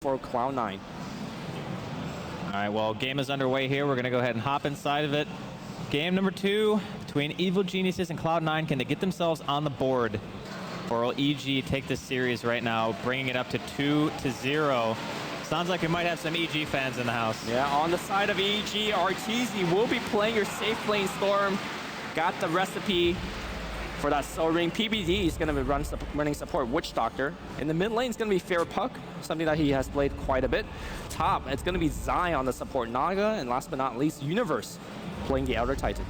for CLOUD9. All right, well, game is underway here. We're going to go ahead and hop inside of it. Game number 2 between Evil Geniuses and CLOUD9. Can they get themselves on the board? Or will EG take this series right now, bringing it up to 2-0? Sounds like we might have some EG fans in the house. Yeah, on the side of EG, Arteezy will be playing your safe lane Storm. Got the recipe for that Soul Ring. PBD is going to be running support Witch Doctor. In the mid lane, it's going to be Fair Puck, something that he has played quite a bit. Top, it's going to be Zai on the support Naga, and last but not least, Universe playing the Outer Titan.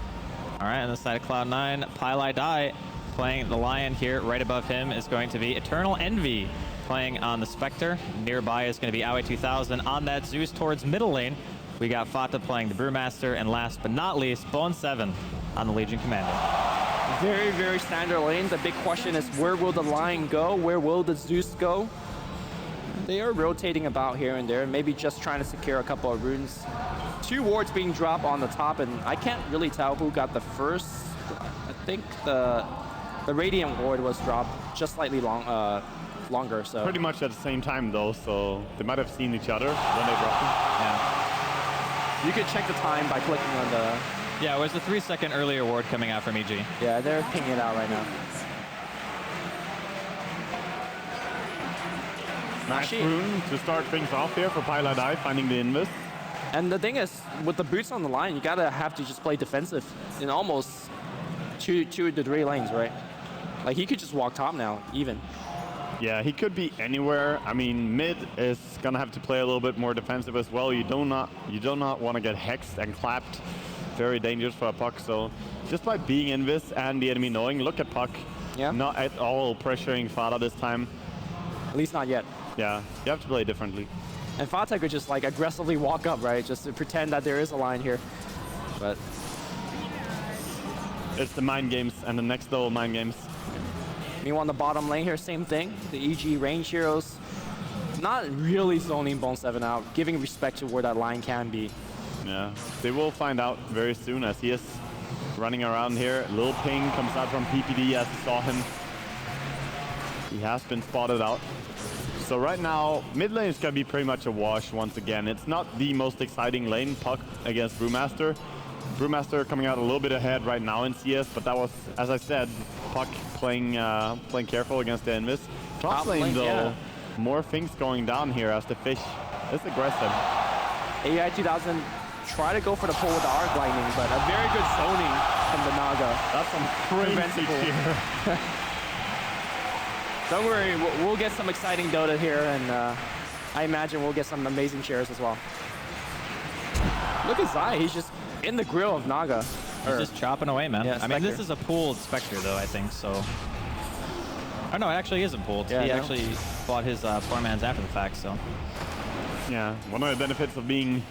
All right, on the side of CLOUD9, Pylai Dai playing the Lion here. Right above him is going to be Eternal Envy playing on the Spectre. Nearby is going to be Aoi 2000 on that Zeus towards middle lane. We got Fata playing the Brewmaster, and last but not least, Bone 7 on the Legion Commander. Very, very standard lane. The big question is, where will the Lion go? Where will the Zeus go? They are rotating about here and there, maybe just trying to secure a couple of runes. 2 wards being dropped on the top, and I can't really tell who got the first. I think the Radiant ward was dropped just slightly longer. So pretty much at the same time though, so they might have seen each other when they dropped them. Yeah. You could check the time by clicking on the... Yeah, it was the 3-second earlier ward coming out from EG. Yeah, they're pinging it out right now. Nice rune to start things off here for Pylai Dai, finding the Invis. And the thing is, with the boots on the line, you gotta have to just play defensive in almost two to 3 lanes, right? Like, he could just walk top now, even. Yeah, he could be anywhere. I mean, mid is gonna have to play a little bit more defensive as well. You do not want to get hexed and clapped. Very dangerous for a Puck. So just by being Invis and the enemy knowing, look at Puck. Yeah. Not at all pressuring Fata this time. At least not yet. Yeah, you have to play differently. And Fata could just like aggressively walk up, right? Just to pretend that there is a line here. But it's the mind games and the next level mind games. meanwhile, on the bottom lane here, same thing. The EG range heroes not really zoning Bone 7 out, giving respect to where that line can be. Yeah, they will find out very soon as he is running around here. Lil Ping comes out from PPD as we saw him. He has been spotted out. So right now, mid lane is going to be pretty much a wash once again. It's not the most exciting lane, Puck against Brewmaster. Brewmaster coming out a little bit ahead right now in CS, but that was, as I said, Puck playing careful against the Invis. Top lane though, yeah. More things going down here as the fish is aggressive. AI 2000 try to go for the pull with the Arc Lightning, but a very good zoning from the Naga. That's some crazy here. Don't worry, we'll get some exciting Dota here, and I imagine we'll get some amazing shares as well. Look at Zai, he's just in the grill of Naga. He's just chopping away, man. Yeah, I mean, this is a pooled Spectre, though, I think, so... Oh, no, it actually isn't pooled. Yeah, he actually bought his poor man's after the fact, so... Yeah, one of the benefits of being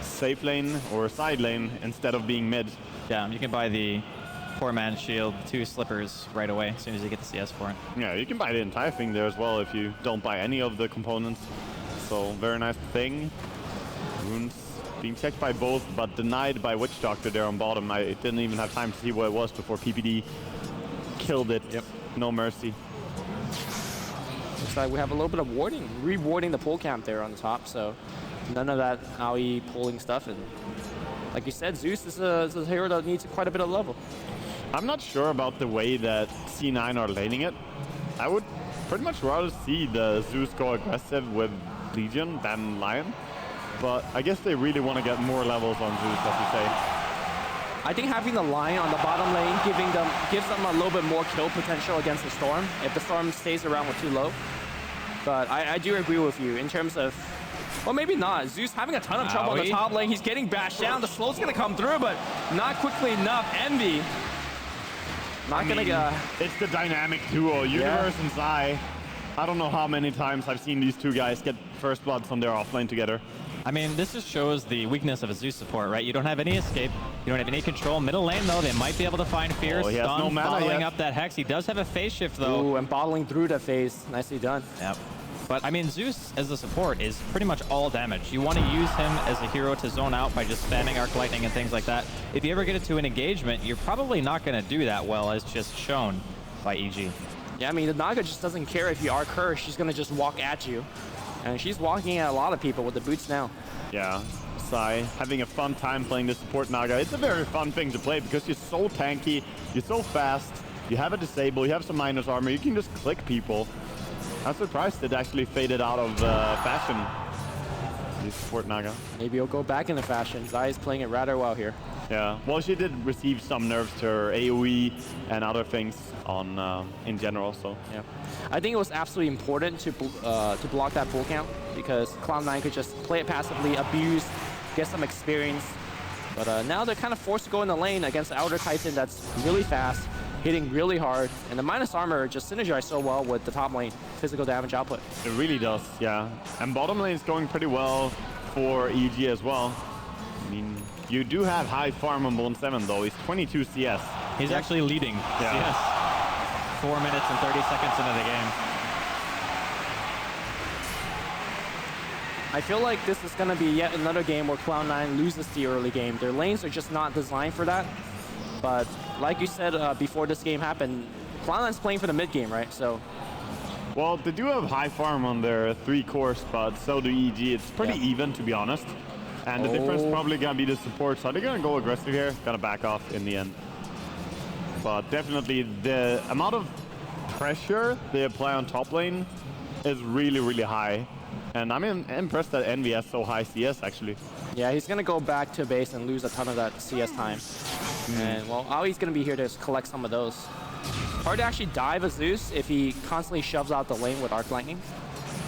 safe lane or side lane instead of being mid. Yeah, you can buy the poor man's shield, 2 slippers right away as soon as you get the CS for it. Yeah, you can buy the entire thing there as well if you don't buy any of the components. So, very nice thing. Runes being checked by both, but denied by Witch Doctor there on bottom. I didn't even have time to see what it was before PPD killed it. Yep. No mercy. Looks like we have a little bit of warding, rewarding the pull camp there on the top, so none of that AOE pulling stuff. And like you said, Zeus is a hero that needs quite a bit of level. I'm not sure about the way that C9 are laning it. I would pretty much rather see the Zeus go aggressive with Legion than Lion. But I guess they really want to get more levels on Zeus, as you say. I think having the Lion on the bottom lane gives them a little bit more kill potential against the Storm, if the Storm stays around with too low. But I do agree with you in terms of, well, maybe not. Zeus having a ton of trouble on the top lane. He's getting bashed down. The slow's going to come through, but not quickly enough. Envy. Not going to get... It's the dynamic duo, Universe and Zai. I don't know how many times I've seen these two guys get first bloods on their offlane together. I mean, this just shows the weakness of a Zeus support, right? You don't have any escape. You don't have any control. Middle lane, though, they might be able to find Fear. Oh, he has no mana following yet. up that Hex. He does have a phase shift, though. Ooh, and bottling through the phase. Nicely done. Yep. But, I mean, Zeus as a support is pretty much all damage. You want to use him as a hero to zone out by just spamming Arc Lightning and things like that. If you ever get into an engagement, you're probably not going to do that well, as just shown by EG. Yeah, I mean, the Naga just doesn't care if you arc her. She's going to just walk at you. And she's walking at a lot of people with the boots now. Yeah, Sai having a fun time playing the support Naga. It's a very fun thing to play because you're so tanky, you're so fast, you have a disable, you have some minus armor, you can just click people. I'm surprised it actually faded out of fashion. The support Naga. Maybe he'll go back into fashion. Zai is playing it rather well here. Yeah, well, she did receive some nerfs to her AoE and other things on in general. So yeah, I think it was absolutely important to block that full count because Cloud9 could just play it passively, abuse, get some experience. But now they're kind of forced to go in the lane against the Outer Titan that's really fast, hitting really hard, and the minus armor just synergized so well with the top lane physical damage output. It really does, yeah. And bottom lane is going pretty well for EG as well. I mean, you do have high farm on Bone 7 though. He's 22 CS. He's actually leading CS. 4 minutes and 30 seconds into the game. I feel like this is going to be yet another game where Cloud9 loses the early game. Their lanes are just not designed for that. But like you said before this game happened, Cloud9's playing for the mid game, right? So, well, they do have high farm on their 3 cores, but so do EG. It's pretty even, to be honest. And the difference is probably going to be the support. So they're going to go aggressive here, going to back off in the end. But definitely the amount of pressure they apply on top lane is really, really high. And I'm impressed that Envy has so high CS, actually. Yeah, he's going to go back to base and lose a ton of that CS time. And, well, Ali's going to be here to collect some of those. Hard to actually dive a Zeus if he constantly shoves out the lane with Arc Lightning.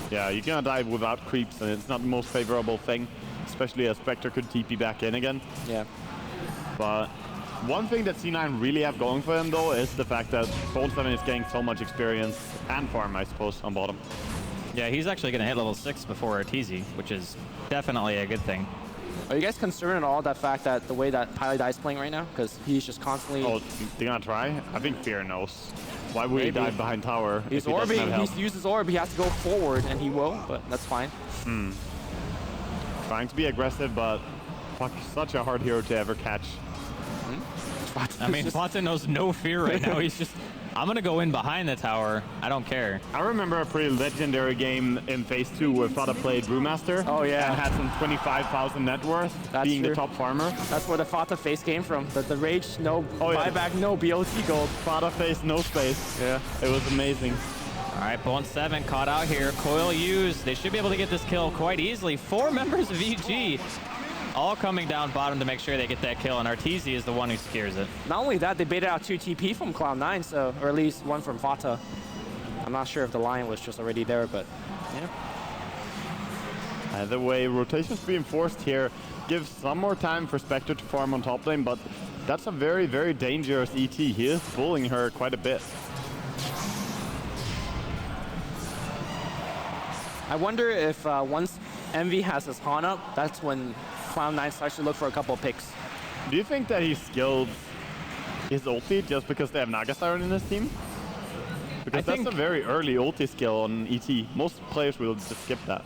Yeah, you're going to dive without creeps, and it's not the most favorable thing. Especially as Spectre could TP back in again. Yeah. But one thing that C9 really have going for him, though, is the fact that Bone 7 is getting so much experience and farm, I suppose, on bottom. Yeah, he's actually going to hit level 6 before Arteezy, which is definitely a good thing. Are you guys concerned at all that fact that the way that Pilot is playing right now? Because he's just constantly... Oh, they're going to try? I think Fear knows. Why would he dive behind tower? He's orbing. He's used his orb. He has to go forward, and he will, but that's fine. Trying to be aggressive, but fuck, such a hard hero to ever catch. I mean, Fata knows no fear right now. He's just, I'm going to go in behind the tower. I don't care. I remember a pretty legendary game in Phase 2 where Fata played Brewmaster. Oh, yeah. And had some 25,000 net worth, being the top farmer. That's where the Fata face came from. The Rage, no buyback, no BOT gold. Fata face, no space. Yeah. It was amazing. All right, Bone 7 caught out here. Coil used. They should be able to get this kill quite easily. 4 members of EG all coming down bottom to make sure they get that kill, and Arteezy is the one who scares it. Not only that, they baited out 2 TP from Cloud9, so, or at least 1 from Fata. I'm not sure if the line was just already there, but yeah. Either way, rotations being forced here gives some more time for Spectre to farm on top lane, but that's a very, very dangerous ET. He is bullying her quite a bit. I wonder if once Envy has his Han up, that's when Cloud9 starts to look for a couple of picks. Do you think that he skilled his ulti just because they have Naga Siren in his team? Because that's a very early ulti skill on ET. Most players will just skip that.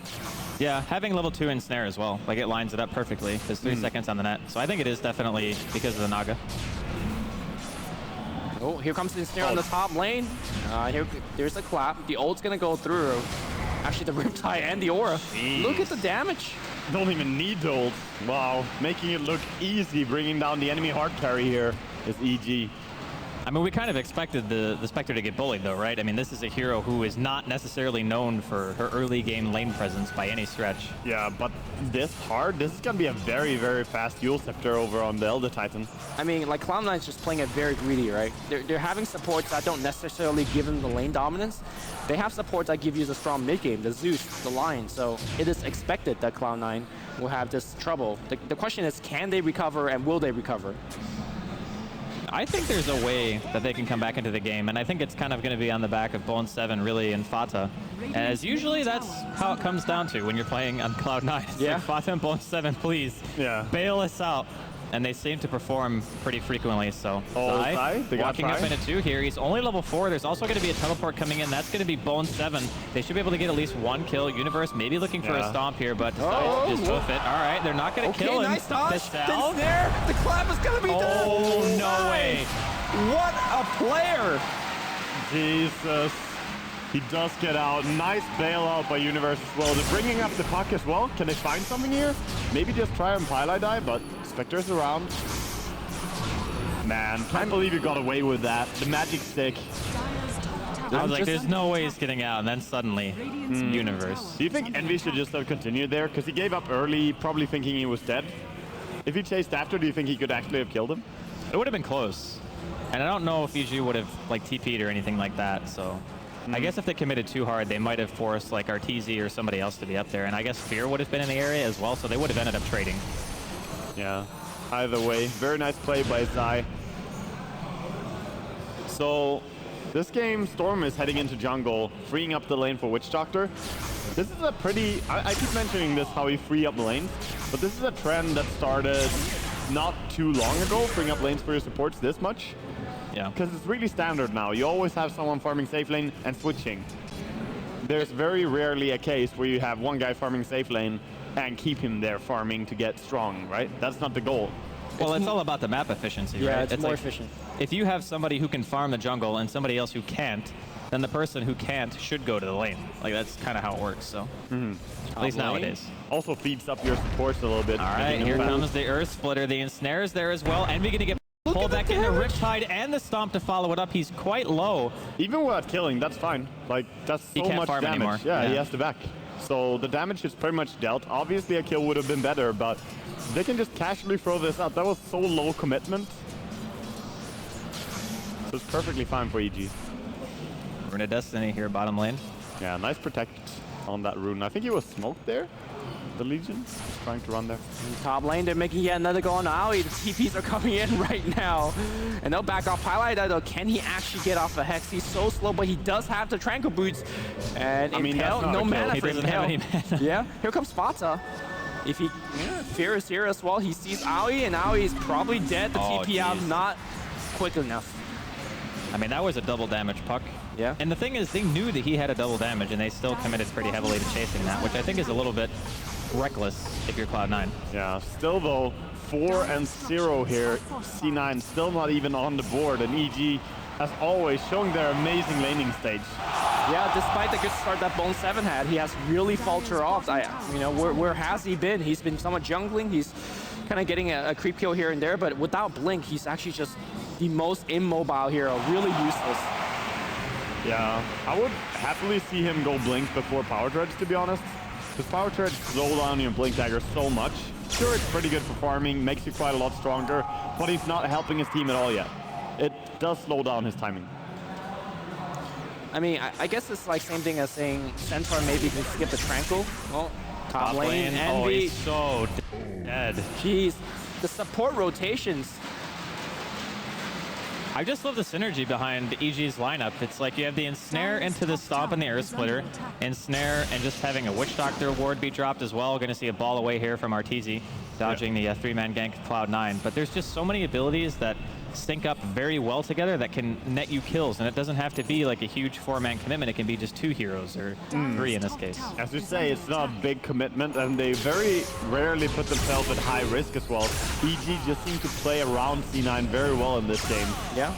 Yeah, having level 2 ensnare as well. Like, it lines it up perfectly. There's 3 seconds on the net. So I think it is definitely because of the Naga. Oh, here comes the ensnare on the top lane. There's a clap. The ult's going to go through. Actually, the Riptide and the Aura. Jeez. Look at the damage. Don't even need the ult. Wow, making it look easy, bringing down the enemy hard carry here is EG. I mean, we kind of expected the Spectre to get bullied, though, right? I mean, this is a hero who is not necessarily known for her early game lane presence by any stretch. Yeah, but this is going to be a very, very fast dual scepter over on the Elder Titan. I mean, like, Cloud9 is just playing it very greedy, right? They're having supports that don't necessarily give them the lane dominance. They have supports that give you the strong mid game, the Zeus, the Lion. So it is expected that Cloud9 will have this trouble. The question is, can they recover and will they recover? I think there's a way that they can come back into the game, and I think it's kind of going to be on the back of Bone 7, really, and Fata. As usually, that's how it comes down to when you're playing on Cloud9. It's like, Fata and Bone 7, please, bail us out. And they seem to perform pretty frequently, so Zai walking up into 2 here. He's only level 4. There's also going to be a teleport coming in. That's going to be Bone 7. They should be able to get at least 1 kill. Universe maybe looking for a stomp here, but decides to just hoof it. All right, they're not going to kill him. Nice dodge. The there. The clap is going to be done. Oh, no way. What a player. Jesus. He does get out. Nice bailout by Universe as well. They're bringing up the puck as well. Can they find something here? Maybe just try and pilot die, but Spectre's around. Man, can't believe you got away with that. The magic stick. I was like, there's no way he's getting out, and then suddenly, Universe. Do you think Envy should just have continued there? Because he gave up early, probably thinking he was dead. If he chased after, do you think he could actually have killed him? It would have been close. And I don't know if EG would have like TP'd or anything like that, so... I guess if they committed too hard, they might have forced like Arteezy or somebody else to be up there, and I guess Fear would have been in the area as well, so they would have ended up trading. Yeah, either way. Very nice play by Zai. So, this game, Storm is heading into jungle, freeing up the lane for Witch Doctor. This is a pretty... I keep mentioning this, how he free up lanes, but this is a trend that started not too long ago, freeing up lanes for your supports this much. Yeah. Because it's really standard now. You always have someone farming safe lane and switching. There's very rarely a case where you have one guy farming safe lane and keep him there farming to get strong, right? That's not the goal. Well, it's all about the map efficiency, right? Yeah, it's more like, efficient. If you have somebody who can farm the jungle and somebody else who can't, then the person who can't should go to the lane. Like, that's kind of how it works, so. At least nowadays. Also feeds up your supports a little bit. All right, here comes the Earth Splitter. The Ensnare's there as well. Envy gonna get pulled back into Riptide and the Stomp to follow it up. He's quite low. Even without killing, that's fine. Like, that's so much damage. Anymore. Yeah, he has to back. So the damage is pretty much dealt. Obviously, a kill would have been better, but they can just casually throw this out. That was so low commitment. So it's perfectly fine for EG. Rune of Destiny here, bottom lane. Yeah, nice protect on that rune. I think he was smoked there. The Legion trying to run there. Top lane, they're making yet another goal on Aoi. The TPs are coming in right now. And they'll back off Highlight though. Can he actually get off a Hex? He's so slow, but he does have the Tranquil Boots. And Impale, no mana for Impale. Yeah, here comes Spata. If he, Fear is here as well. He sees Aoi, and Aoi is probably dead. The TP out not quick enough. I mean, that was a double damage puck. Yeah. And the thing is, they knew that he had a double damage, and they still committed pretty heavily to chasing that, which I think is a little bit reckless if you're Cloud9. Yeah, still though, 4-0 here. C9 still not even on the board, and EG, as always, showing their amazing laning stage. Yeah, despite the good start that Bone 7 had, he has really faltered off. Where has he been? He's been somewhat jungling. He's kind of getting a creep kill here and there, but without Blink, he's actually just the most immobile hero, really useless. Yeah, I would happily see him go Blink before Power Dredge, to be honest. Because Power Dredge slow down your Blink Dagger so much. Sure, it's pretty good for farming, makes you quite a lot stronger, but he's not helping his team at all yet. It does slow down his timing. I mean, I guess it's like same thing as saying Centaur maybe can skip the Tranquil. Well, top lane, oh, Envy. he's so dead. Jeez, the support rotations. I just love the synergy behind EG's lineup. It's like you have the Ensnare into the Stomp and the Earth Splitter. Ensnare and just having a Witch Doctor ward be dropped as well. Going to see a ball away here from Arteezy, dodging the three-man gank of Cloud9. But there's just so many abilities that sync up very well together that can net you kills, and it doesn't have to be like a huge four-man commitment. It can be just 2 heroes, or 3 in this case. As you say, it's not a big commitment, and they very rarely put themselves at high risk as well. EG just seem to play around C9 very well in this game,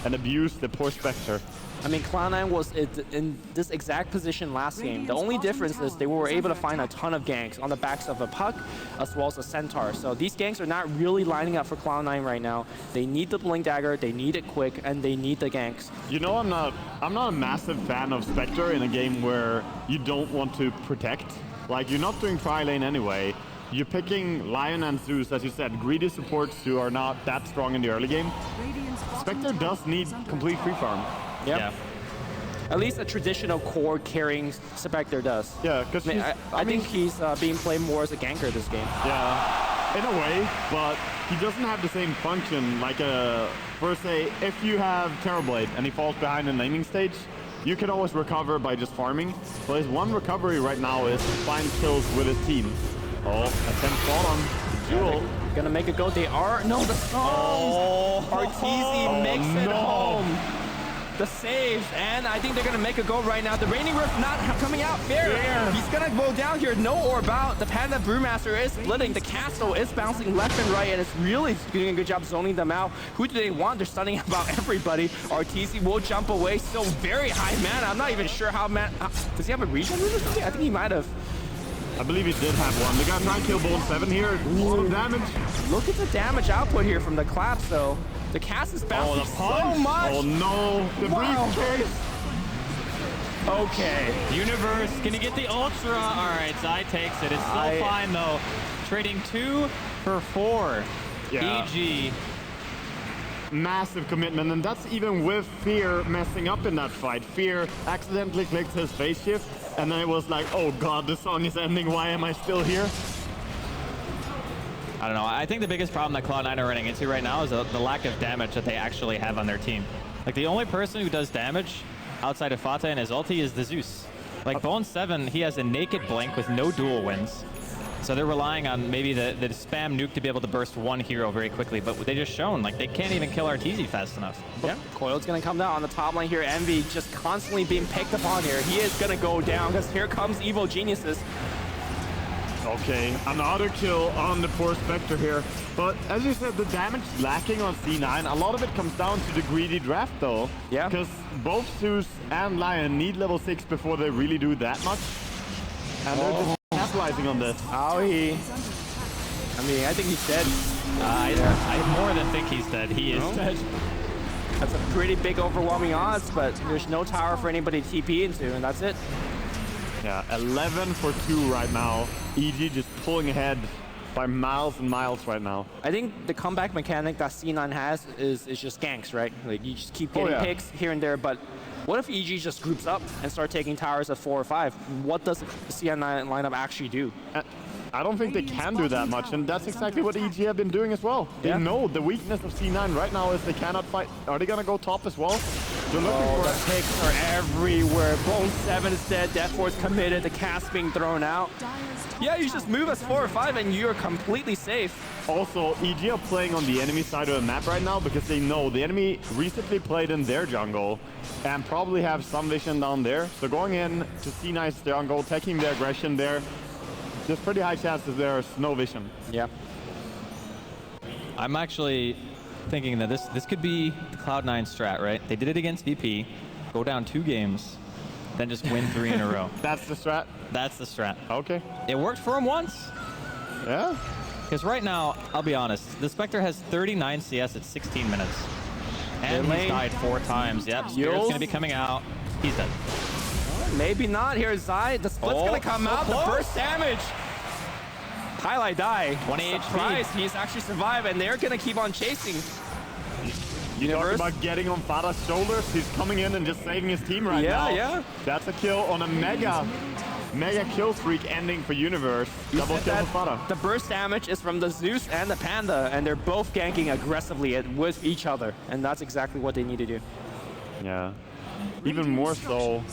and abuse the poor Spectre. I mean, Cloud9 was in this exact position last game. The only difference is they were able to find a ton of ganks on the backs of a Puck as well as a Centaur. So these ganks are not really lining up for Cloud9 right now. They need the Blink Dagger, they need it quick, and they need the ganks. You know, I'm not a massive fan of Spectre in a game where you don't want to protect. Like, you're not doing tri-lane anyway. You're picking Lion and Zeus, as you said, greedy supports who are not that strong in the early game. Spectre does need complete free farm. Yep. Yeah. At least a traditional core carrying Spectre does. Yeah, because I think he's being played more as a ganker this game. Yeah, in a way, but he doesn't have the same function like for say, if you have Terrorblade and he falls behind in laning stage, you can always recover by just farming. But his one recovery right now is to find kills with his team. Oh, attempt bottom, Jewel. Gonna make it go. They are, no, the song! Oh, Arteezy makes it home. the saves, and I think they're gonna make a go right now. The Raining Rift not coming out fair. Yeah. He's gonna go down here, no orb out. The Panda Brewmaster is splitting. The castle is bouncing left and right, and it's really doing a good job zoning them out. Who do they want? They're stunning about everybody. Arteezy will jump away, still very high mana. I'm not even sure how does he have a regen move or something? I think he might have. I believe he did have one. They got 9 kill Bone 7 here. A lot of damage. Look at the damage output here from the collapse, though. The cast is bouncing so much. Oh no, the briefcase. Okay, Universe, can you get the Ultra? All right, Zai takes it. It's still fine, though. Trading 2 for 4. Yeah. EG. Massive commitment, and that's even with Fear messing up in that fight. Fear accidentally clicked his phase shift, and then it was like, oh god, the song is ending, why am I still here? I don't know. I think the biggest problem that Cloud9 are running into right now is the lack of damage that they actually have on their team. Like, the only person who does damage outside of Fata and his ulti is the Zeus. Like, Bone 7, he has a naked blink with no dual wins. So they're relying on maybe the spam nuke to be able to burst one hero very quickly, but they just shown, like, they can't even kill Arteezy fast enough. Yeah, Coil's gonna come down on the top lane here. Envy just constantly being picked upon here. He is gonna go down, because here comes Evil Geniuses. Okay, another kill on the poor Spectre here. But as you said, the damage lacking on C9, a lot of it comes down to the greedy draft though. Yeah. Because both Zeus and Lion need level 6 before they really do that much. And they're just capitalizing on this. Owie. I mean, I think he's dead. I more than think he's dead. He is dead. That's a pretty big overwhelming odds, but there's no tower for anybody to TP into, and that's it. Yeah, 11 for 2 right now. EG just pulling ahead by miles and miles right now. I think the comeback mechanic that C9 has is just ganks, right? Like, you just keep getting picks here and there, but what if EG just groups up and start taking towers at 4 or 5? What does the C9 lineup actually do? I don't think they can do that much, and that's exactly what EG have been doing as well. They know the weakness of C9 right now is they cannot fight. Are they gonna go top as well? They're looking for the picks are everywhere. Bone 7 is dead, Death Force committed, the cast being thrown out. Yeah, you just move as 4 or 5 and you're completely safe. Also, EG are playing on the enemy side of the map right now because they know the enemy recently played in their jungle and probably have some vision down there. So going in to C9's jungle, taking the aggression there, there's pretty high chances there's no vision. Yeah. I'm actually thinking that this could be the Cloud9 strat, right? They did it against VP, go down 2 games, then just win 3 in a row. That's the strat? That's the strat. Okay. It worked for him once. Yeah. Because right now, I'll be honest, the Spectre has 39 CS at 16 minutes. And he's died 4 times. Yep, Spirit's going to be coming out. He's dead. Maybe not. Here's Zai. The split's going to come out. The burst damage. Highlight die. 20 Surprise. He's actually survived, and they're going to keep on chasing. You talk about getting on Fada's shoulders. He's coming in and just saving his team right now. Yeah. That's a kill on a mega kill streak ending for Universe. Double kill for Fada. The burst damage is from the Zeus and the Panda, and they're both ganking aggressively with each other, and that's exactly what they need to do. Yeah. Even more so,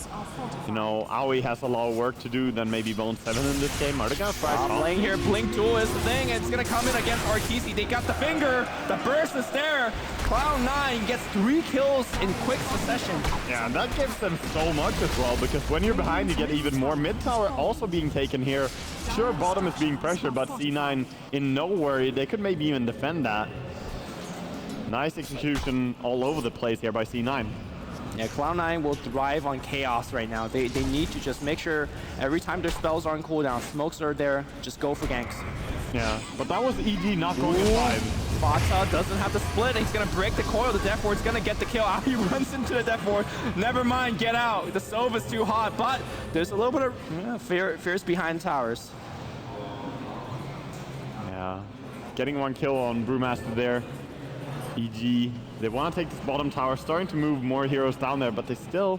you know, Aoi has a lot of work to do than maybe Bone 7 in this game. Are they gonna try playing here? Blink Tool is the thing. It's gonna come in against Arteezy. They got the finger. The burst is there. Cloud9 gets 3 kills in quick succession. Yeah, and that gives them so much as well, because when you're behind, you get even more. Mid tower also being taken here. Sure, bottom is being pressured, but C9 in no worry. They could maybe even defend that. Nice execution all over the place here by C9. Yeah, Cloud9 will thrive on chaos right now. They need to just make sure every time their spells are on cooldown, smokes are there, just go for ganks. Yeah, but that was EG not going to 5. Fata doesn't have the split. He's going to break the coil. The Death Ward's going to get the kill. He runs into the Death Ward. Never mind, get out. The Sova is too hot, but there's a little bit of fears behind towers. Yeah, getting 1 kill on Brewmaster there. EG, they want to take this bottom tower, starting to move more heroes down there, but they still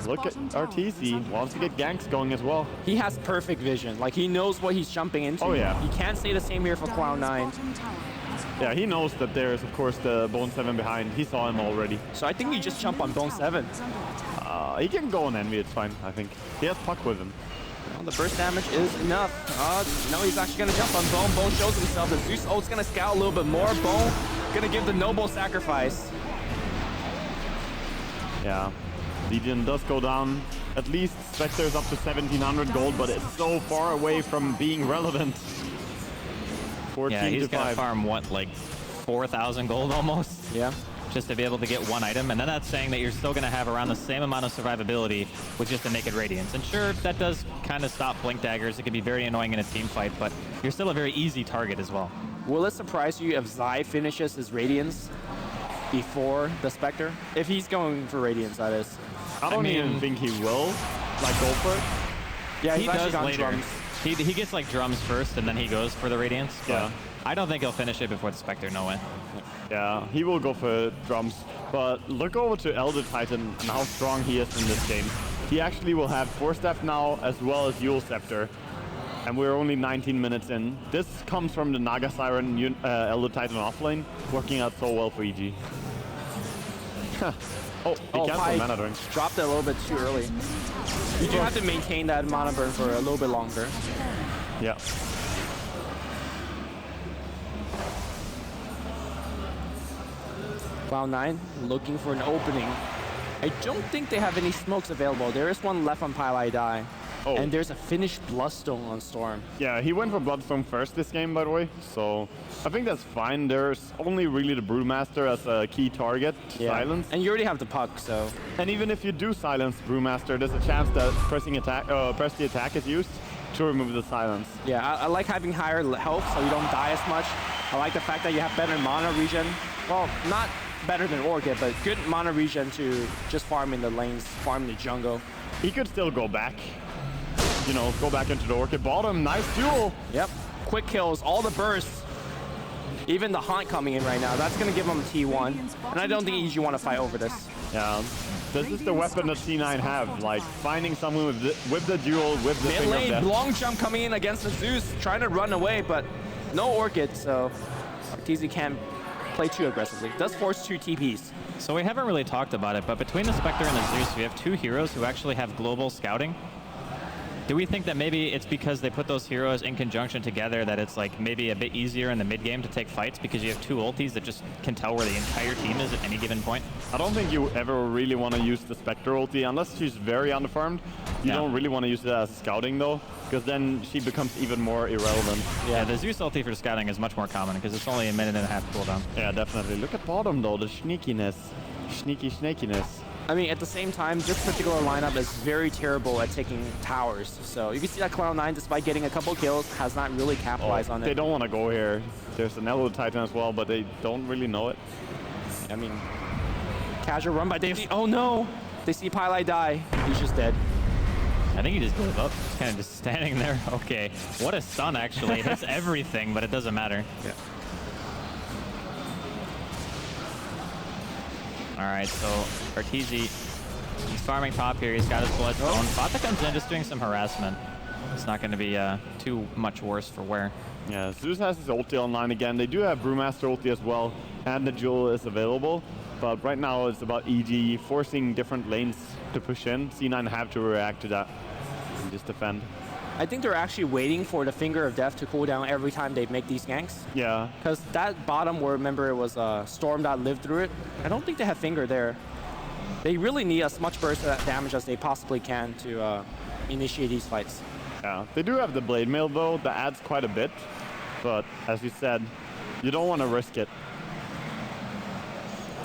look at Arteezy, wants to get ganks going as well. He has perfect vision. Like, he knows what he's jumping into. Oh yeah. He can't say the same here for Cloud9. Yeah, he knows that there's, of course, the Bone 7 behind. He saw him already. So I think you just jump on Bone 7. He can go on Envy, it's fine, I think. He has Puck with him. Well, the burst damage is enough. No, he's actually going to jump on Bone. Bone shows himself. The Zeus ult's going to scout a little bit more. Bone going to give the noble sacrifice. Yeah, Legion does go down. At least Spectre's up to 1700 gold, but it's so far away from being relevant. 14 Yeah, he's to gonna 5. farm what, like 4,000 gold almost? Yeah. Just to be able to get one item, and then that's saying that you're still going to have around the same amount of survivability with just a Naked Radiance. And sure, that does kind of stop Blink Daggers. It can be very annoying in a team fight, but you're still a very easy target as well. Will it surprise you if Zai finishes his Radiance before the Spectre? If he's going for Radiance, that is. I don't even think he will, like, go for it. Yeah, He he's actually does gone later. drums. He gets like drums first, and then he goes for the Radiance. but Yeah. I don't think he'll finish it before the Spectre, no way. Yeah, he will go for drums. But look over to Elder Titan and how strong he is in this game. He actually will have Force Staff now as well as Yule Scepter. And we're only 19 minutes in. This comes from the Naga Siren Elder Titan offlane, working out so well for EG. Oh, he canceled Pi mana drink. dropped it a little bit too early. You do have to maintain that mana burn for a little bit longer. Yeah. CLOUD9 looking for an opening. I don't think they have any smokes available. There is one left on Pile Die. Oh. And there's a finished Bloodstone on Storm. Yeah, he went for Bloodstone first this game, by the way. So I think that's fine. There's only really the Brewmaster as a key target. Silence. And you already have the puck, so. And even if you do silence Brewmaster, there's a chance that press the attack is used to remove the silence. Yeah, I like having higher health so you don't die as much. I like the fact that you have better mana regen. Well, not better than Orchid, but good mana regen to just farm in the lanes, farm the jungle. He could still go back. You know, go back into the Orchid bottom. Nice duel. Yep. Quick kills, all the bursts. Even the Haunt coming in right now. That's going to give him T1. And I don't think EG want to fight over this. Yeah. This is the weapon that C9 have. Like, finding someone with the duel, with the Mid Finger of lane, Death. long jump coming in against the Zeus. Trying to run away, but no Orchid, so Arteezy can't play too aggressively. Does force 2 TPs. So we haven't really talked about it, but between the Spectre and the Zeus, we have 2 heroes who actually have global scouting. Do we think that maybe it's because they put those heroes in conjunction together that it's like maybe a bit easier in the mid game to take fights because you have 2 ultis that just can tell where the entire team is at any given point? I don't think you ever really want to use the Spectre ulti unless she's very underfarmed. You don't really want to use it as scouting though, because then she becomes even more irrelevant. Yeah, the Zeus ulti for scouting is much more common because it's only a minute and a half cooldown. Yeah, definitely. Look at bottom though, the sneakiness. Sneaky snakiness. I mean, at the same time, this particular lineup is very terrible at taking towers. So you can see that CLOUD9, despite getting a couple kills, has not really capitalized on it. They don't want to go here. There's an Elder Titan as well, but they don't really know it. I mean, casual run by Davey. Oh no! They see Pile die. He's just dead. I think he just gave up. He's kind of just standing there. Okay, what a stun actually. It hits everything, but it doesn't matter. Yeah. All right, so Arteezy, he's farming top here. He's got his Bloodstone. Bota comes in just doing some harassment. It's not going to be too much worse for wear. Yeah, Zeus has his ulti online again. They do have Brewmaster ulti as well, and the Jewel is available. But right now it's about EG forcing different lanes to push in. C9 have to react to that and just defend. I think they're actually waiting for the Finger of Death to cool down every time they make these ganks. Yeah. Because that bottom, where remember it was Storm that lived through it, I don't think they have Finger there. They really need as much burst damage as they possibly can to initiate these fights. Yeah, they do have the Blade Mail though, that adds quite a bit. But as you said, you don't want to risk it.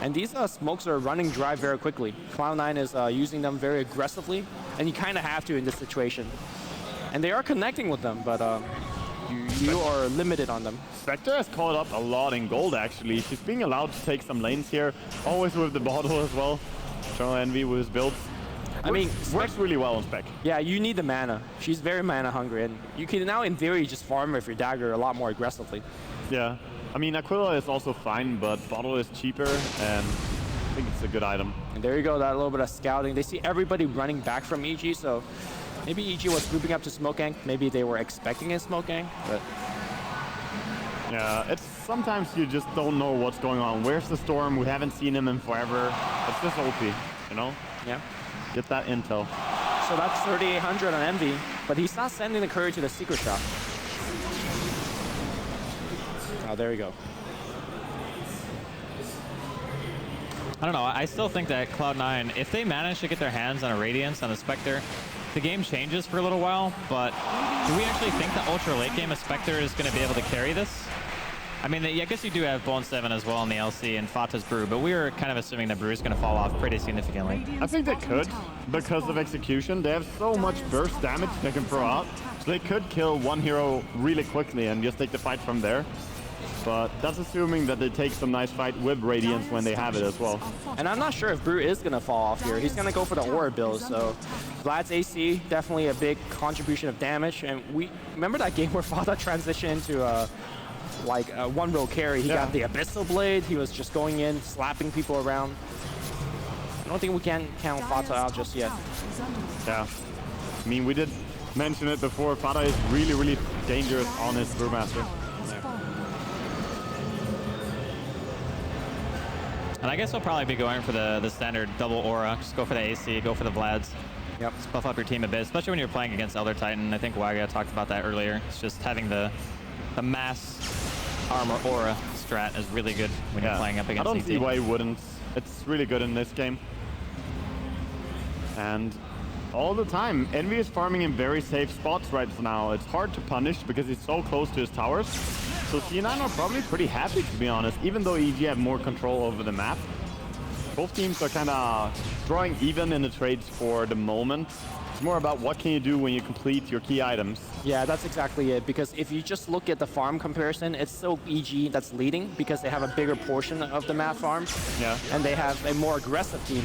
And these smokes are running dry very quickly. CLOUD9 is using them very aggressively, and you kind of have to in this situation. And they are connecting with them, but you are limited on them. Spectre has caught up a lot in gold actually. She's being allowed to take some lanes here, always with the bottle as well. Eternal Envy with his builds. I mean, works really well on Spec. Yeah, you need the mana. She's very mana hungry, and you can now in theory just farm with your dagger a lot more aggressively. Yeah, I mean Aquila is also fine, but bottle is cheaper, and I think it's a good item. And there you go, that little bit of scouting. They see everybody running back from EG, so maybe EG was grouping up to smoke gank. Maybe they were expecting a smoke gank, but yeah, it's sometimes you just don't know what's going on. Where's the Storm? We haven't seen him in forever. It's just ulti, you know? yeah. Get that intel. So that's 3,800 on Envy, but he's not sending the courier to the secret shop. Oh, there you go. I don't know. I still think that Cloud9, if they manage to get their hands on a Radiance, on a Spectre, the game changes for a little while, but do we actually think that ultra late game, a Spectre is going to be able to carry this? I mean, I guess you do have Bone 7 as well in the LC and Fata's Brew, but we were kind of assuming that Brew is going to fall off pretty significantly. I think they could, because of execution. They have so much burst damage they can throw out, so they could kill one hero really quickly and just take the fight from there. But that's assuming that they take some nice fight with Radiance when they have it as well. And I'm not sure if Brew is going to fall off here. He's going to go for the Aura build, so Vlad's AC, definitely a big contribution of damage. And we remember that game where Fata transitioned into like a one-row carry. He got the Abyssal Blade. He was just going in, slapping people around. I don't think we can count Fata out just yet. Yeah. I mean, we did mention it before. Fata is really, really dangerous on his Brewmaster. And I guess we'll probably be going for the standard double aura. Just go for the AC, go for the Vlads. Yep. Just buff up your team a bit, especially when you're playing against Elder Titan. I think Waga talked about that earlier. It's just having the mass armor aura strat is really good when you're playing up against I don't CT. see why he wouldn't. It's really good in this game. And all the time, Envy is farming in very safe spots right now. It's hard to punish because he's so close to his towers. So C9 are probably pretty happy, to be honest, even though EG have more control over the map. Both teams are kind of drawing even in the trades for the moment. It's more about what can you do when you complete your key items. Yeah, that's exactly it. Because if you just look at the farm comparison, it's still EG that's leading because they have a bigger portion of the map farm. Yeah. And they have a more aggressive team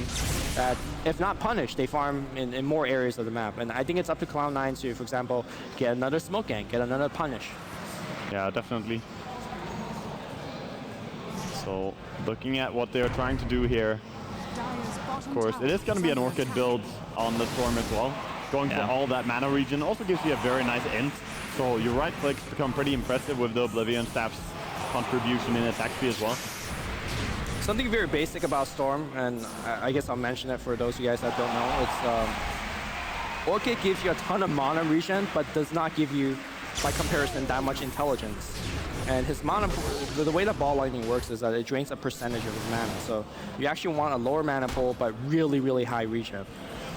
that, if not punished, they farm in more areas of the map. And I think it's up to Cloud9 to, for example, get another smoke gank, get another punish. Yeah, definitely. So, looking at what they're trying to do here, of course, it is going to be an Orchid build on the Storm as well. Going for all that mana regen also gives you a very nice int. So your right clicks become pretty impressive with the Oblivion Staff's contribution in attack speed as well. Something very basic about Storm, and I guess I'll mention it for those of you guys that don't know, it's Orchid gives you a ton of mana regen, but does not give you, by comparison, that much intelligence. And his mana, the way the ball lightning works is that it drains a percentage of his mana. So you actually want a lower mana pool, but really, really high regen.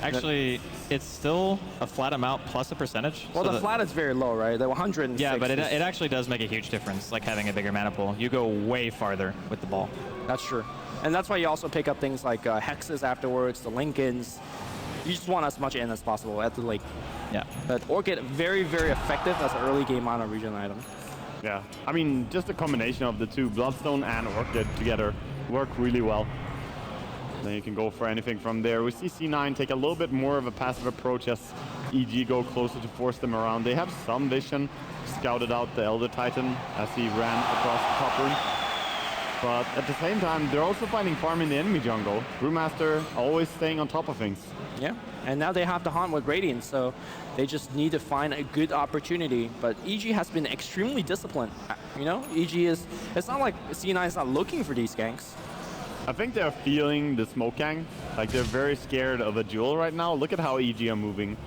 Actually, it's still a flat amount plus a percentage. Well, so the flat is very low, right? The 106. Yeah, but it actually does make a huge difference, like having a bigger mana pool. You go way farther with the ball. That's true. And that's why you also pick up things like Hexes afterwards, the Lincolns. You just want as much in as possible at the lake. Yeah. But Orchid, very, very effective as an early game mana regen item. Yeah, I mean, just a combination of the two, Bloodstone and Orchid together, work really well. Then you can go for anything from there. We see C9 take a little bit more of a passive approach as EG go closer to force them around. They have some vision, scouted out the Elder Titan as he ran across the top room. But at the same time, they're also finding farm in the enemy jungle. Brewmaster always staying on top of things. Yeah, and now they have to hunt with Radiance, so they just need to find a good opportunity. But EG has been extremely disciplined. You know, EG is, it's not like C9 is not looking for these ganks. I think they're feeling the smoke gang. Like they're very scared of a duel right now. Look at how EG are moving.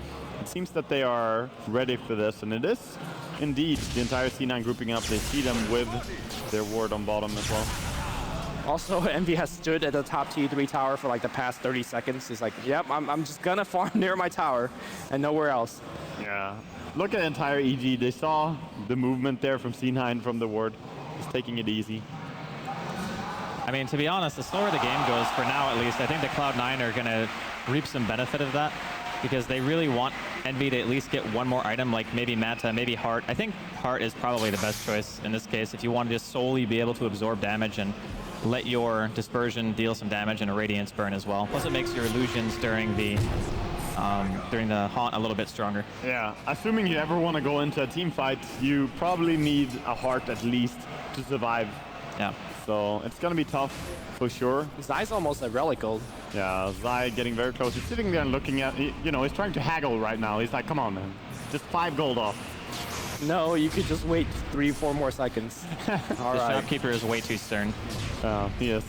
It seems that they are ready for this, and it is indeed the entire C9 grouping up. They see them with their ward on bottom as well. Also, Envy has stood at the top T3 tower for like the past 30 seconds. He's like, yep, I'm just gonna farm near my tower and nowhere else. Yeah. Look at the entire EG. They saw the movement there from C9 from the ward. He's taking it easy. I mean, to be honest, the slower the game goes, for now at least, I think the Cloud9 are going to reap some benefit of that because they really want Envy to at least get one more item, like maybe Mata, maybe Heart. I think Heart is probably the best choice in this case if you want to just solely be able to absorb damage and let your Dispersion deal some damage and a Radiance burn as well. Plus it makes your illusions during the haunt a little bit stronger. Yeah, assuming you ever want to go into a team fight, you probably need a Heart at least to survive. Yeah. So it's going to be tough for sure. Zai's almost a relic gold. Yeah, Zai getting very close. He's sitting there and looking at, you know, he's trying to haggle right now. He's like, come on, man. Just 5 gold off. No, you could just wait 3-4 more seconds. All The right. shopkeeper is way too stern. He is.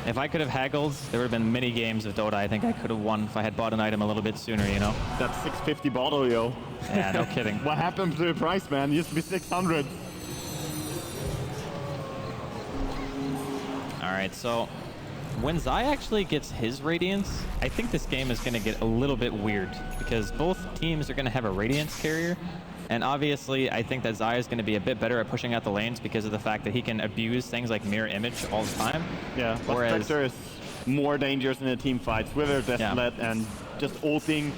If I could have haggled, there would have been many games of Dota I think I could have won if I had bought an item a little bit sooner, you know? That 650 bottle, yo. Yeah, no kidding. What happened to the price, man? It used to be 600. All right, so when Zai actually gets his Radiance, I think this game is going to get a little bit weird because both teams are going to have a Radiance carrier. And obviously, I think that Zai is going to be a bit better at pushing out the lanes because of the fact that he can abuse things like Mirror Image all the time. Yeah, but whereas Spectre is more dangerous in the team fights with her Deathlet and just ulting,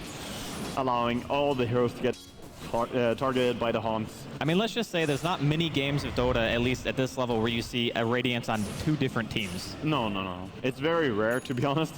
allowing all the heroes to get targeted by the haunts. I mean, let's just say there's not many games of Dota, at least at this level, where you see a Radiance on 2 different teams. No. It's very rare, to be honest.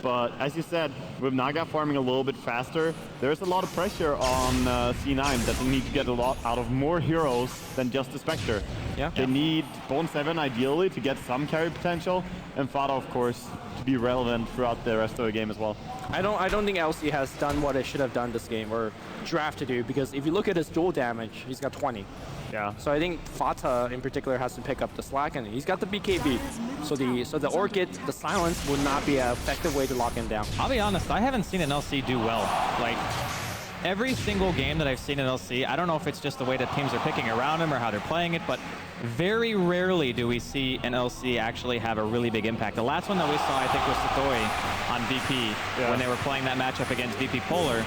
But as you said, with Naga farming a little bit faster, there's a lot of pressure on C9 that they need to get a lot out of more heroes than just the Spectre. Yeah. They need Bone 7 ideally to get some carry potential, and Fada, of course, to be relevant throughout the rest of the game as well. I don't think LC has done what it should have done this game, or draft to do, because if you look at his dual damage, he's got 20. Yeah. So I think Fata in particular has to pick up the slack, and he's got the BKB. So the Orchid, the silence would not be an effective way to lock him down. I'll be honest, I haven't seen an LC do well. Like, every single game that I've seen in LC, I don't know if it's just the way that teams are picking around him or how they're playing it, but very rarely do we see an LC actually have a really big impact. The last one that we saw, I think, was Satoi on VP when they were playing that matchup against VP Polar,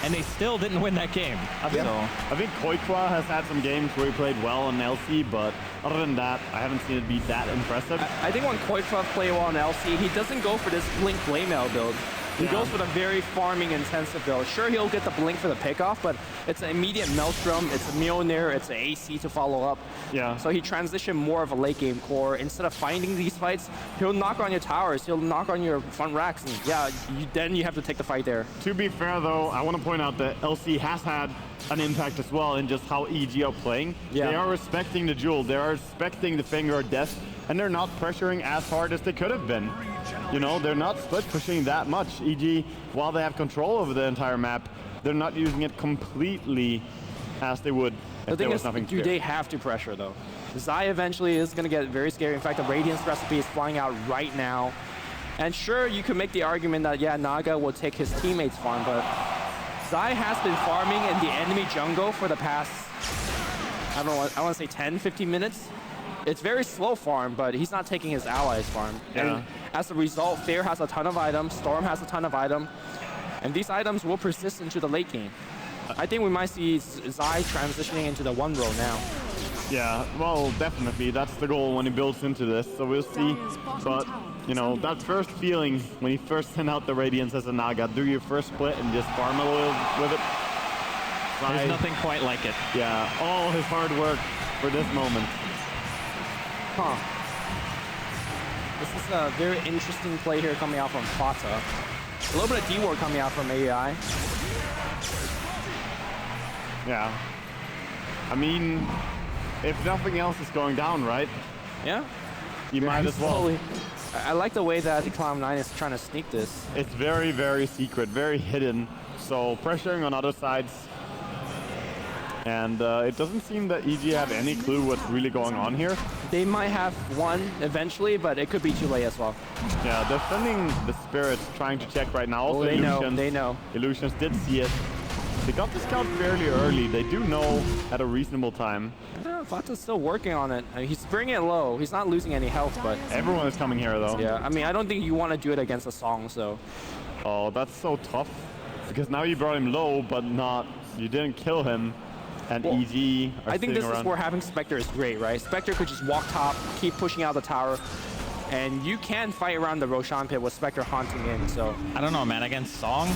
and they still didn't win that game. So I think Koikwa has had some games where he played well on LC, but other than that, I haven't seen it be that impressive. I think when Koikwa play well on LC, he doesn't go for this Blink Playmail build. He goes for the very farming intensive build. Sure, he'll get the Blink for the pickoff, but it's an immediate Maelstrom, it's a Mjolnir, it's an AC to follow up. Yeah. So he transitioned more of a late game core. Instead of finding these fights, he'll knock on your towers, he'll knock on your front racks, and yeah, then you have to take the fight there. To be fair though, I want to point out that LC has had an impact as well in just how EG are playing. Yeah. They are respecting the Jewel, they are respecting the Finger of Death, and they're not pressuring as hard as they could have been. You know, they're not split pushing that much. EG, while they have control over the entire map, they're not using it completely as they would if there was nothing to do they have to pressure though? Zai eventually is going to get very scary. In fact, the Radiance recipe is flying out right now. And sure, you could make the argument that, yeah, Naga will take his teammates' farm, but Zai has been farming in the enemy jungle for the past, I want to say 10, 15 minutes. It's very slow farm, but he's not taking his allies' farm. Yeah. And as a result, Fair has a ton of items, Storm has a ton of items, and these items will persist into the late game. I think we might see Zai transitioning into the 1 row now. Yeah, well, definitely. That's the goal when he builds into this, so we'll see. But, you know, that first feeling when he first sent out the Radiance as a Naga, do your first split and just farm a little with it. there's nothing quite like it. Yeah, all his hard work for this moment. Huh. This is a very interesting play here coming out from Fata. A little bit of D-Ward coming out from AI. Yeah. I mean, if nothing else is going down, right? Yeah. You might as well. Slowly. I like the way that the CLOUD9 is trying to sneak this. It's very, very secret, very hidden. So pressuring on other sides. And it doesn't seem that EG have any clue what's really going on here. They might have one eventually, but it could be too late as well. Yeah, they're sending the Spirits trying to check right now. Also, they Illusions, know, they know. Illusions did see it. They got the scout fairly early. They do know at a reasonable time. Yeah, Fata's still working on it. He's bringing it low. He's not losing any health, but... Everyone is coming here, though. Yeah, I mean, I don't think you want to do it against a Song, so... Oh, that's so tough. Because now you brought him low, but not... You didn't kill him. And Well, EG are I think this around. is where having Spectre is great, right? Spectre could just walk top, keep pushing out the tower, and you can fight around the Roshan pit with Spectre haunting in, so... I don't know, man. Against Song,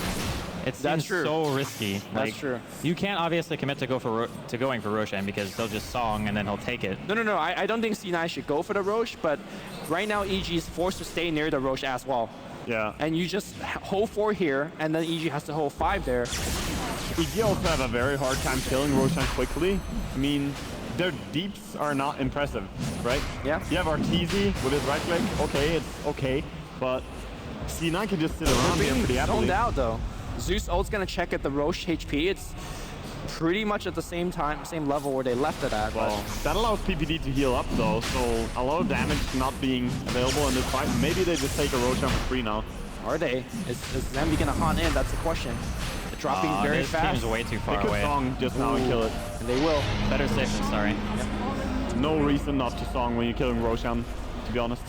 it seems true. so risky. That's true. You can't obviously commit to going for Roshan because they'll just Song and then he'll take it. No. I don't think C9 should go for the Roche, but right now EG is forced to stay near the Roche as well. Yeah. And you just hold 4 here, and then EG has to hold 5 there. EG also have a very hard time killing Roshan quickly. I mean, their deeps are not impressive, right? Yeah. You have Arteezy with his right leg. Okay, it's okay. But C9 can just sit around here pretty happily. Zoned out, though. Zeus ult's going to check at the Roche HP. It's pretty much at the same level where they left it at. Well, that allows PPD to heal up, though, so a lot of damage not being available in this fight. Maybe they just take a Roshan for free now. Are they? Is Zambi going to haunt in? That's the question. The dropping very this fast. team's way too They far could away. Song just now and kill it. And they will. Better safe than sorry. No reason not to Song when you're killing Roshan, to be honest.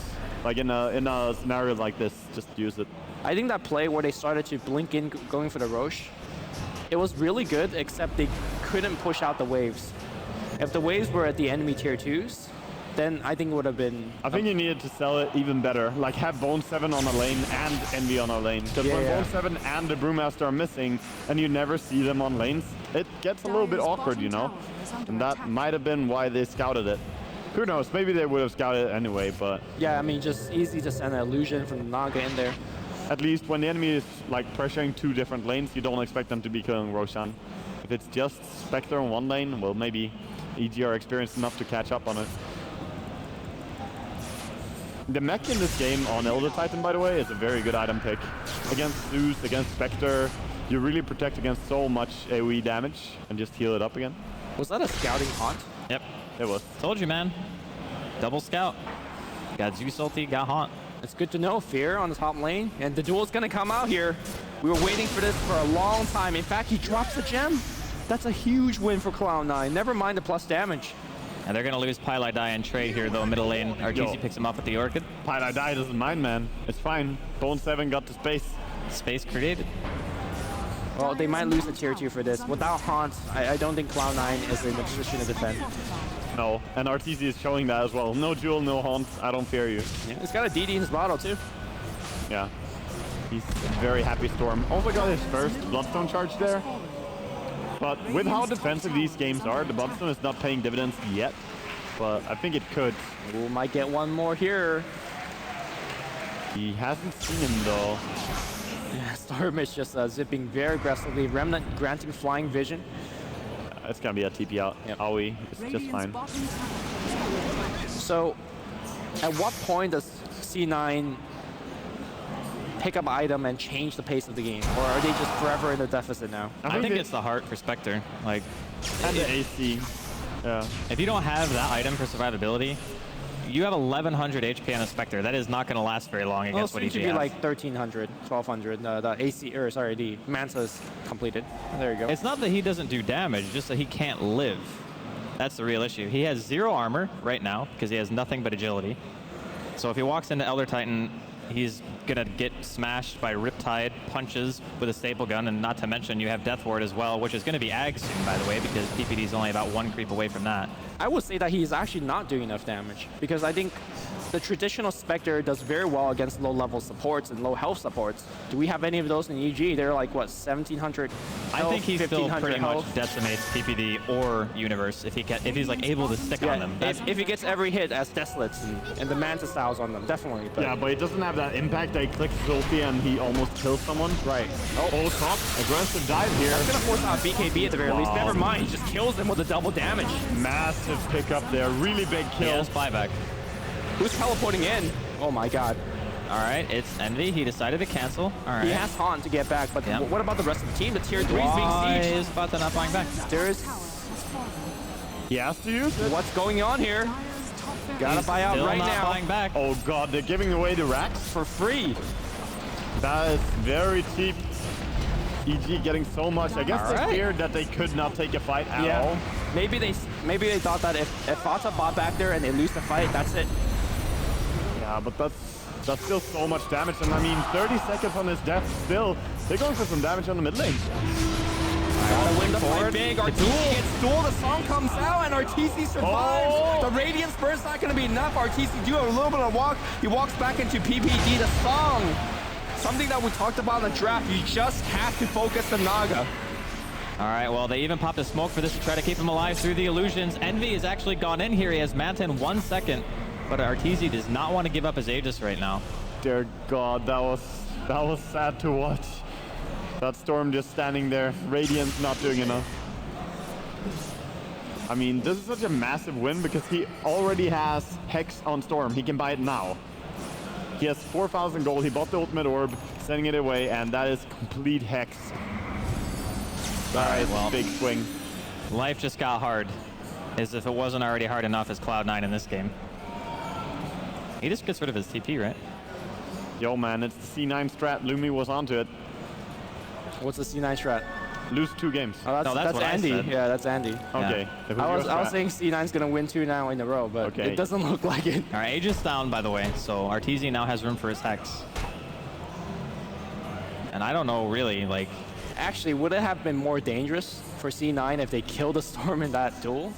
Like in a scenario like this, just use it. I think that play where they started to blink in going for the Roche, it was really good, except they couldn't push out the waves. If the waves were at the enemy tier 2s, then I think it would have been... I think you needed to sell it even better. Like have Bone 7 on a lane and Envy on a lane. Because when Bone 7 and the Brewmaster are missing and you never see them on lanes, it gets a little bit awkward, you know? And that might have been why they scouted it. Who knows, maybe they would have scouted it anyway, but... Yeah, I mean, just easy to send an illusion from the Naga in there. At least when the enemy is like pressuring 2 different lanes, you don't expect them to be killing Roshan. If it's just Spectre on one lane, well, maybe EG are experienced enough to catch up on it. The mech in this game on Elder Titan, by the way, is a very good item pick. Against Zeus, against Spectre, you really protect against so much AoE damage and just heal it up again. Was that a scouting haunt? Yep. It was. Told you, man. Double scout. Got Zeus ulti, got Haunt. It's good to know. Fear on the top lane, and the duel's gonna come out here. We were waiting for this for a long time. In fact, he drops the gem. That's a huge win for Cloud9. Never mind the plus damage. And they're going to lose Pylai Die and trade here, though, middle lane. Arteezy picks him up with the Orchid. Pylai Die doesn't mind, man. It's fine. Bone 7 got the space. Space created. Well, they might lose the tier 2 for this. Without Haunt, I don't think Cloud9 is in a position to defend. No, and Arteezy is showing that as well. No Jewel, no Haunt. I don't fear you. Yeah, he's got a DD in his bottle, too. Yeah. He's very happy Storm. Also got his first Bloodstone charge there. But with how defensive these games are, the Bloodstone is not paying dividends yet. But I think it could. We might get one more here. He hasn't seen him though. Yeah, Storm is just zipping very aggressively. Remnant granting flying vision. It's gonna be a TP out. Yep. Aoi is just fine. So, at what point does C9 pick up item and change the pace of the game? Or are they just forever in the deficit now? I think it's the heart for Spectre. Like, and the AC. Yeah. if you don't have that item for survivability, you have 1100 HP on a Spectre. That is not going to last very long against what it EG should be has. like 1300, 1200. The AC, or sorry, the Manta's completed. There you go. It's not that he doesn't do damage, just that he can't live. That's the real issue. He has 0 armor right now because he has nothing but agility. So if he walks into Elder Titan, he's gonna get smashed by Riptide punches with a staple gun, and not to mention you have Death Ward as well, which is gonna be Ag soon, by the way, because PPD is only about 1 creep away from that. I would say that he's actually not doing enough damage, because I think the traditional Spectre does very well against low-level supports and low-health supports. Do we have any of those in EG? They're like, what, 1700 health, I think he still 1500 pretty health? much decimates PPD or Universe if he's like able to stick on them. If he gets every hit as Desolates and the Manta styles on them, definitely. But Yeah, but it doesn't have that impact that he clicks his ulti and he almost kills someone. right. Oh, top. Aggressive dive here. That's gonna force out BKB at the very least. Wow. Never mind, he just kills them with a double damage. Massive pickup there. Really big He kill. has buyback. Who's teleporting in? Oh my god. All right, it's Envy. He decided to cancel. All right. He has Haunt to get back, but Yeah. what about the rest of the team? The tier 3 is being Why sieged. is Bata not buying back? There's He has to use it. what's going on here. Gotta He's buy out still right not now buying back. Oh god, they're giving away the racks. for free. That is very cheap. EG getting so much. I guess All they right. feared that they could not take a fight at all. Maybe they thought that if Fata bought back there and they lose the fight, that's it. Yeah, but that's still so much damage. And I mean, 30 seconds on his death still. They're going for some damage on the mid lane. Gotta win the fight forward. big. Arteezy gets duel. The song comes out and Arteezy survives. Oh. The Radiance Burst not gonna be enough. Arteezy do a little bit of walk. He walks back into PPD. The song. Something that we talked about in the draft. You just have to focus the Naga. All right, well, they even popped a smoke for this to try to keep him alive through the illusions. Envy has actually gone in here. He has Manta in 1 second, but Arteezy does not want to give up his Aegis right now. Dear God, that was sad to watch. That Storm just standing there. Radiant's not doing enough. I mean, this is such a massive win because he already has Hex on Storm. He can buy it now. He has 4,000 gold. He bought the ultimate orb, sending it away, and that is complete Hex. That is well. a big swing. Life just got hard, as if it wasn't already hard enough as Cloud9 in this game. He just gets rid of his TP, right? Yo, man, it's the C9 strat. Lumi was onto it. What's the C9 strat? Lose 2 games. Oh, No, that's that's what I Andy. said. Yeah, that's Andy. Okay. It I yours, was Brad. saying C9's gonna win 2 now in a row, but Okay. it doesn't look like it. All right, Aegis down, by the way, so Arteezy now has room for his Hex. And I don't know, really, like... Actually, would it have been more dangerous for C9 if they killed the Storm in that duel?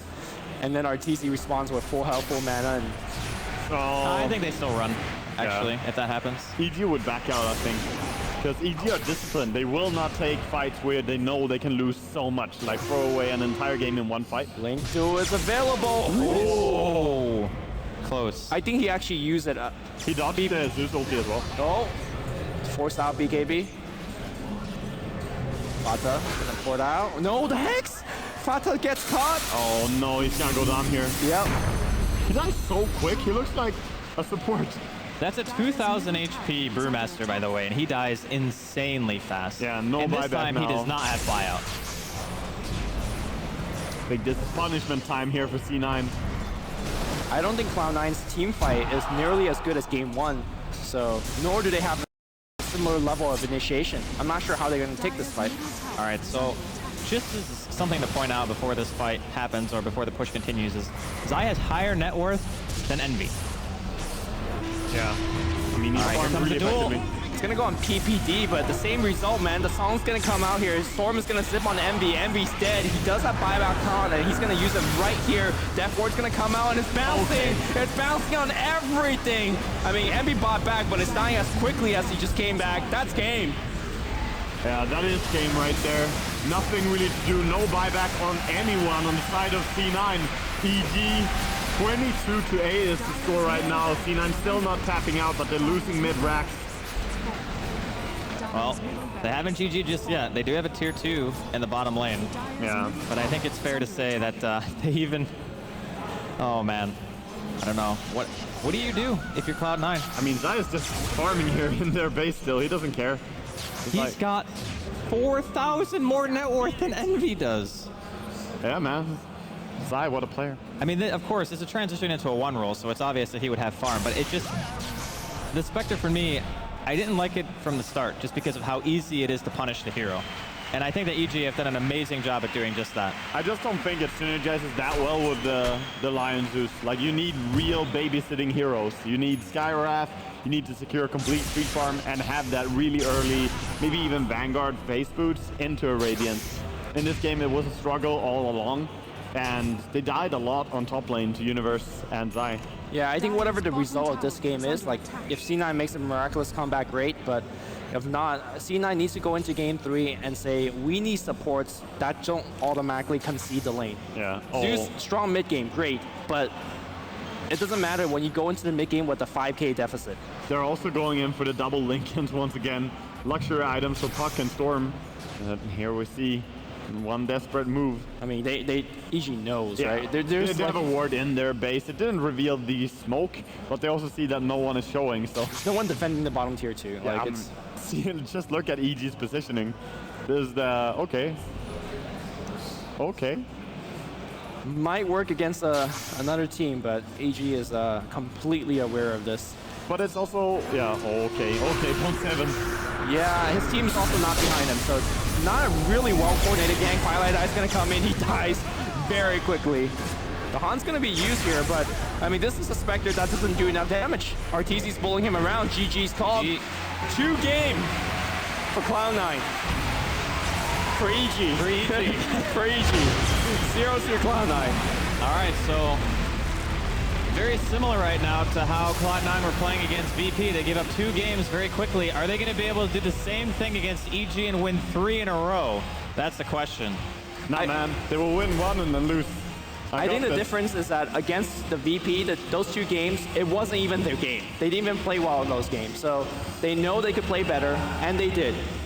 And then Arteezy responds with full health, full mana, and I think they still run, actually, if that happens. EG would back out, I think. Because EG are disciplined. They will not take fights where they know they can lose so much, like throw away an entire game in one fight. Link duel is available. Oh, close. I think he actually used it. He dodged the Zeus ulti as well. Oh, forced out BKB. Fata gonna port out. No, the Hex! Fata gets caught. Oh no, he's gonna go down here. Yep. He dies so quick. He looks like a support. That's a 2,000 HP Brewmaster, by the way, and he dies insanely fast. Yeah, no and this buyback time he now. does not have buyout. Like, this is punishment time here for C9. I don't think Cloud9's team fight is nearly as good as game 1. So, nor do they have a similar level of initiation. I'm not sure how they're gonna take this fight. All right, so just as something to point out before this fight happens or before the push continues is Zai has higher net worth than Envy. Yeah. I mean, he's All right, here farmed comes really the duel. effectively. It's gonna go on PPD, but the same result, man. The song's gonna come out here. Storm is gonna zip on Envy. Envy's dead. He does have buyback con, and he's gonna use it right here. Death Ward's gonna come out, and it's bouncing. It's bouncing on everything. I mean, Envy bought back, but it's dying as quickly as he just came back. That's game. Yeah, that is game right there. Nothing really to do. No buyback on anyone on the side of C9. EG 22-8 is the score right now. C9 still not tapping out, but they're losing mid-racks. Well, they haven't GG just yet. They do have a tier 2 in the bottom lane. Yeah. But I think it's fair to say that they even... Oh, man. I don't know. What do you do if you're Cloud9? I mean, Zai is just farming here in their base still. He doesn't care. He's got 4,000 more net worth than Envy does. Yeah, man. Zai, what a player. I mean, of course, it's a transition into a 1 role, so it's obvious that he would have farm, but it just... The Spectre, for me, I didn't like it from the start, just because of how easy it is to punish the hero. And I think that EG have done an amazing job at doing just that. I just don't think it synergizes that well with the Lion Zeus. Like, you need real babysitting heroes. You need Skywrath, you need to secure a complete street farm and have that really early, maybe even Vanguard face boots into a Radiance. In this game, it was a struggle all along, and they died a lot on top lane to Universe and Zai. Yeah, I think whatever the result of this game is, like, if C9 makes a miraculous comeback, great, but if not, C9 needs to go into game 3 and say, we need supports that don't automatically concede the lane. Yeah. Zeus, strong mid game, great, but it doesn't matter when you go into the mid game with a 5k deficit. They're also going in for the double Lincolns once again. Luxury items for Puck and Storm. And here we see one desperate move. I mean, they EG knows, Yeah. right? They There's have like, a ward in their base. It didn't reveal the smoke, but they also see that no one is showing, so... no one defending the bottom tier too. Yeah, Like, it's see, just look at EG's positioning. There's the... Okay. Okay. might work against another team, but EG is completely aware of this. But it's also... Yeah, okay. Okay, 1-7. Yeah, his team's also not behind him, so it's not a really well-coordinated gang. Twilight Eye's gonna come in, he dies very quickly. The Han's gonna be used here, but I mean, this is a Spectre that doesn't do enough damage. Arteezy's bullying him around, GG's called. 2 game for Cloud9. For EG. For EG. For EG. 0 to Cloud9. All right, so very similar right now to how Cloud9 were playing against VP. They give up 2 games very quickly. Are they going to be able to do the same thing against EG and win 3 in a row? That's the question. Nah, man. They will win 1 and then lose. I think the difference is that against the VP, those 2 games, it wasn't even their game. They didn't even play well in those games. So they know they could play better, and they did.